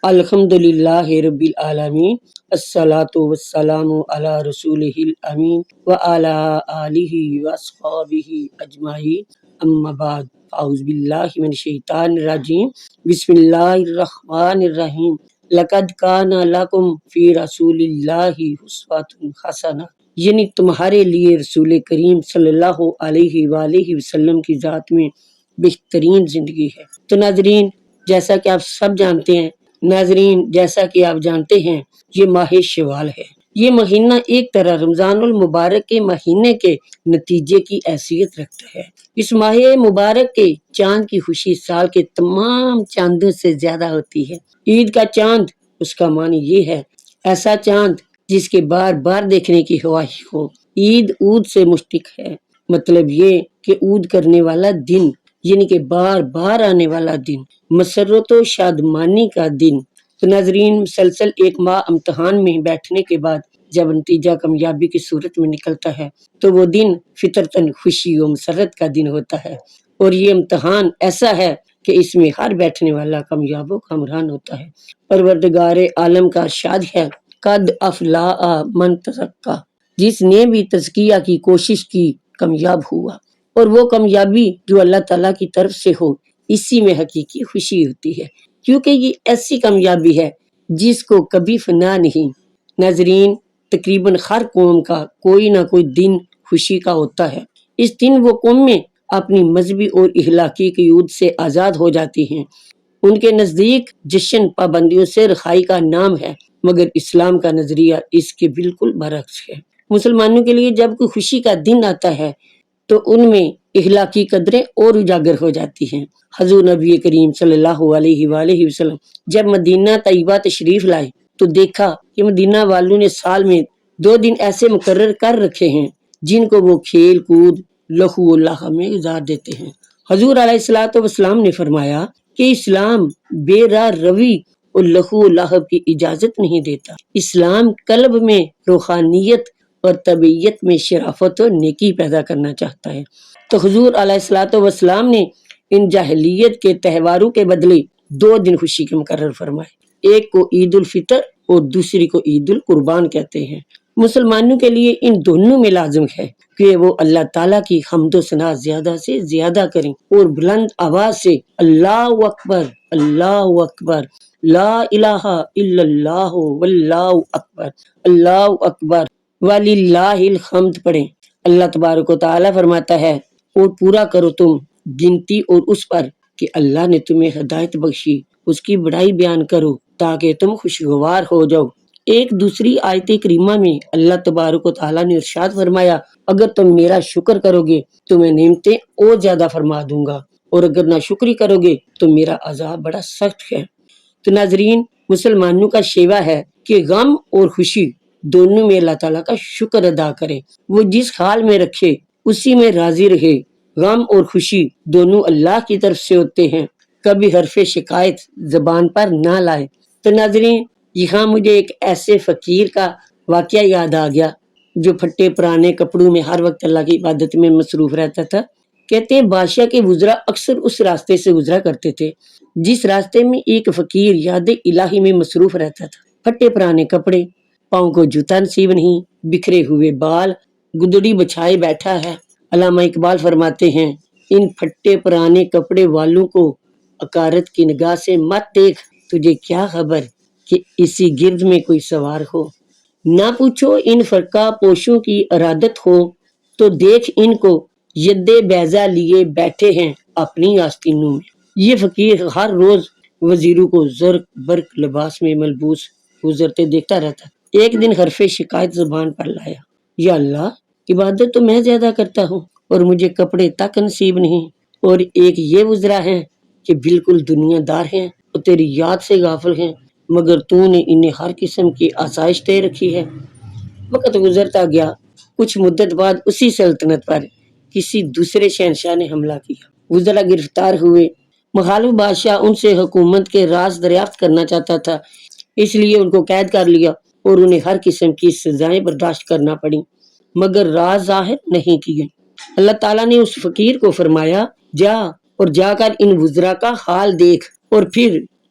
الحمدللہ رب العالمین، الصلاۃ والسلام علی رسولہ الامین وعلی آلہ واصحابہ اجمعین، اما بعد، اعوذ باللہ من الشیطان الرجیم، بسم اللہ الرحمن الرحیم، لقد کان لکم فی رسول اللہ اسوۃ حسنہ، یعنی تمہارے لیے رسول کریم صلی اللہ علیہ وآلہ وسلم کی ذات میں بہترین زندگی ہے۔ تو ناظرین، جیسا کہ آپ سب جانتے ہیں، یہ ماہ شوال ہے۔ یہ مہینہ ایک طرح رمضان المبارک کے مہینے کے نتیجے کی حیثیت رکھتا ہے۔ اس ماہ مبارک کے چاند کی خوشی سال کے تمام چاندوں سے زیادہ ہوتی ہے۔ عید کا چاند، اس کا معنی یہ ہے ایسا چاند جس کے بار بار دیکھنے کی خواہش ہو۔ عید اود سے مشتق ہے، مطلب یہ کہ عود کرنے والا دن، یعنی کہ بار بار آنے والا دن، مسرت و شادمانی کا دن۔ تو ناظرین، مسلسل ایک ماہ امتحان میں بیٹھنے کے بعد جب نتیجہ کامیابی کی صورت میں نکلتا ہے تو وہ دن فطرتاً خوشی و مسرت کا دن ہوتا ہے۔ اور یہ امتحان ایسا ہے کہ اس میں ہر بیٹھنے والا کامیاب و کامران ہوتا ہے۔ پروردگار عالم کا ارشاد ہے، قد افلح من تزکیٰ، جس نے بھی تزکیہ کی کوشش کی کامیاب ہوا۔ اور وہ کامیابی جو اللہ تعالیٰ کی طرف سے ہو، اسی میں حقیقی خوشی ہوتی ہے، کیونکہ یہ ایسی کامیابی ہے جس کو کبھی فنا نہیں۔ ناظرین، تقریباً ہر قوم کا کوئی نہ کوئی دن خوشی کا ہوتا ہے۔ اس دن وہ قومیں اپنی مذہبی اور اخلاقی قیود سے آزاد ہو جاتی ہیں۔ ان کے نزدیک جشن پابندیوں سے رہائی کا نام ہے، مگر اسلام کا نظریہ اس کے بالکل برعکس ہے۔ مسلمانوں کے لیے جب کوئی خوشی کا دن آتا ہے تو ان میں اخلاقی قدریں اور اجاگر ہو جاتی ہیں۔ حضور نبی کریم صلی اللہ علیہ وآلہ وسلم جب مدینہ طیبہ تشریف لائے تو دیکھا کہ مدینہ والوں نے سال میں 2 دن ایسے مقرر کر رکھے ہیں جن کو وہ کھیل کود، لہو و لہو میں گزار دیتے ہیں۔ حضور علیہ الصلوۃ والسلام نے فرمایا کہ اسلام بے راہ روی اور لہو و لہو کی اجازت نہیں دیتا۔ اسلام قلب میں روحانیت اور طبیعت میں شرافت اور نیکی پیدا کرنا چاہتا ہے۔ تو حضور علیہ الصلوۃ والسلام نے ان جاہلیت کے تہواروں کے بدلے 2 دن خوشی کے مقرر فرمائے، ایک کو عید الفطر اور دوسری کو عید القربان کہتے ہیں۔ مسلمانوں کے لیے ان دونوں میں لازم ہے کہ وہ اللہ تعالیٰ کی حمد و ثنا زیادہ سے زیادہ کریں اور بلند آواز سے اللہ اکبر، اللہ اکبر، لا الہ الا اللہ واللہ اکبر، اللہ اکبر وللہ الحمد پڑھیں۔ اللہ تبارک و تعالیٰ فرماتا ہے، اور پورا کرو تم گنتی اور اس پر کہ اللہ نے تمہیں ہدایت بخشی، اس کی بڑائی بیان کرو تاکہ تم خوشگوار ہو جاؤ۔ ایک دوسری آیت کریمہ میں اللہ تبارک و تعالیٰ نے ارشاد فرمایا، اگر تم میرا شکر کرو گے تو میں نعمتیں اور زیادہ فرما دوں گا، اور اگر نہ شکری کرو گے تو میرا عذاب بڑا سخت ہے۔ تو ناظرین، مسلمانوں کا شیوا ہے کہ غم اور خوشی دونوں میں اللہ تعالیٰ کا شکر ادا کرے، وہ جس حال میں رکھے اسی میں راضی رہے۔ غم اور خوشی دونوں اللہ کی طرف سے ہوتے ہیں، کبھی حرف شکایت زبان پر نہ لائے۔ تو ناظرین، یہاں مجھے ایک ایسے فقیر کا واقعہ یاد آ گیا جو پھٹے پرانے کپڑوں میں ہر وقت اللہ کی عبادت میں مصروف رہتا تھا۔ کہتے ہیں بادشاہ کے وزراء اکثر اس راستے سے گزرا کرتے تھے جس راستے میں ایک فقیر یاد الہی میں مصروف رہتا تھا۔ پھٹے پرانے کپڑے، پاؤں کو جوتا نصیب نہیں، بکھرے ہوئے بال، گدڑی بچھائے بیٹھا ہے۔ علامہ اقبال فرماتے ہیں، ان پھٹے پرانے کپڑے والوں کو عقارت کی نگاہ سے مت دیکھ، تجھے کیا خبر کہ اسی گرد میں کوئی سوار ہو۔ نہ پوچھو ان فرقہ پوشوں کی ارادت ہو، تو دیکھ ان کو ید بیضا لیے بیٹھے ہیں اپنی آستینوں میں۔ یہ فقیر ہر روز وزیروں کو زرق برق لباس میں ملبوس گزرتے دیکھتا رہتا۔ ایک دن حرف شکایت زبان پر لایا، یا اللہ، عبادت تو میں زیادہ کرتا ہوں اور مجھے کپڑے تک نصیب نہیں، اور ایک یہ وزراء ہیں کہ بالکل دنیا دار ہیں اور تیری یاد سے غافل ہیں، مگر تو نے انہیں ہر قسم کی آسائش دے رکھی ہے۔ وقت گزرتا گیا، کچھ مدت بعد اسی سلطنت پر کسی دوسرے شہنشاہ نے حملہ کیا۔ وزراء گرفتار ہوئے۔ مخالف بادشاہ ان سے حکومت کے راز دریافت کرنا چاہتا تھا، اس لیے ان کو قید کر لیا اور انہیں ہر قسم کی سزائیں برداشت کرنا پڑیں، مگر راز ظاہر نہیں کیے۔ اللہ تعالیٰ نے اس فقیر کو فرمایا، جا اور جا کر ان وزراء کا حال دیکھ اور پھر